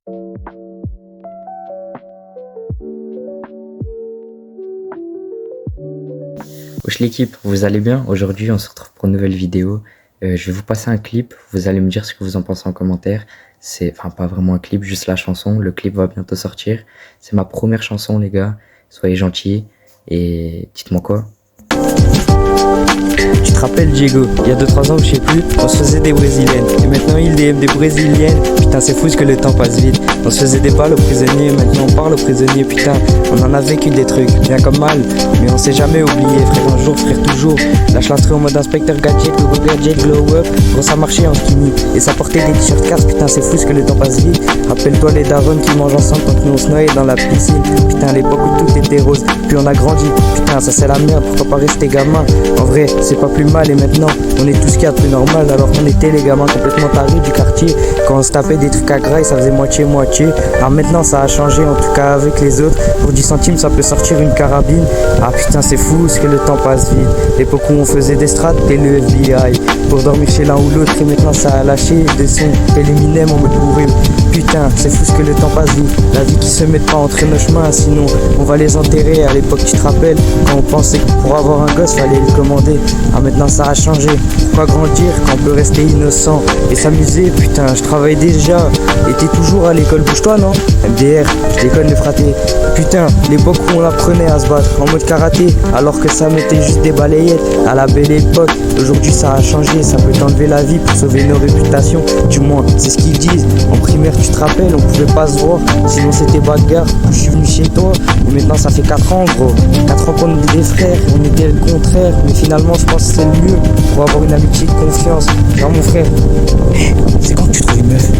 Wesh l'équipe, vous allez bien? Aujourd'hui on se retrouve pour une nouvelle vidéo. Je vais vous passer un clip, vous allez me dire ce que vous en pensez en commentaire. C'est pas vraiment un clip, juste la chanson. Le clip va bientôt sortir. C'est ma première chanson les gars, soyez gentils et dites-moi quoi. Tu te rappelles Diego, il y a 2-3 ans, je sais plus, on se faisait des brésiliennes. Et maintenant il DM des brésiliennes. Putain c'est fou ce que le temps passe vite. On se faisait des balles aux prisonniers, maintenant on parle aux prisonniers. Putain, on en a vécu des trucs, bien comme mal. Mais on s'est jamais oublié, frère un jour, frère toujours. Lâche l'instru en mode inspecteur gadget, le gadget, glow up. Gros ça marchait en skinny, et ça portait des t-shirts casse. Putain c'est fou ce que le temps passe vite. Rappelle-toi les darons qui mangent ensemble quand nous on se noyait dans la piscine. Putain à l'époque où tout était rose, puis on a grandi. Putain ça c'est la merde, pourquoi pas rester gamin? En vrai c'est pas plus mal et maintenant on est tout ce qu'il y a de plus normal. Alors qu'on était les gamins complètement tarés du quartier, quand on se tapait des trucs à graille ça faisait moitié. Alors maintenant ça a changé, en tout cas avec les autres. Pour 10 centimes ça peut sortir une carabine. Ah putain c'est fou ce que le temps passe vite. L'époque où on faisait des strats et le FBI pour dormir chez l'un ou l'autre, et maintenant ça a lâché des sons et l'Eminem en mode bourré. Putain c'est fou ce que le temps passe vite. La vie qui se met pas entre nos chemins, sinon on va les enterrer. À l'époque tu te rappelles, quand on pensait que pour avoir un gosse fallait le commander. Ah maintenant ça a changé, pourquoi grandir quand on peut rester innocent et s'amuser? Putain je travaille déjà, et t'es toujours à l'école, bouge-toi non? MDR, je déconne le fraté. Putain, l'époque où on apprenait à se battre en mode karaté, alors que ça mettait juste des balayettes à la belle époque. Aujourd'hui ça a changé, ça peut t'enlever la vie pour sauver nos réputations. Du moins c'est ce qu'ils disent. En primaire tu te rappelles, on pouvait pas se voir, sinon c'était bagarre. Je suis venu chez toi, et maintenant ça fait 4 ans gros. 4 ans qu'on était des frères, on était le contraire. Mais finalement je pense que c'est le mieux pour avoir une amitié de confiance. Genre mon frère, c'est quand que tu trouves une meuf?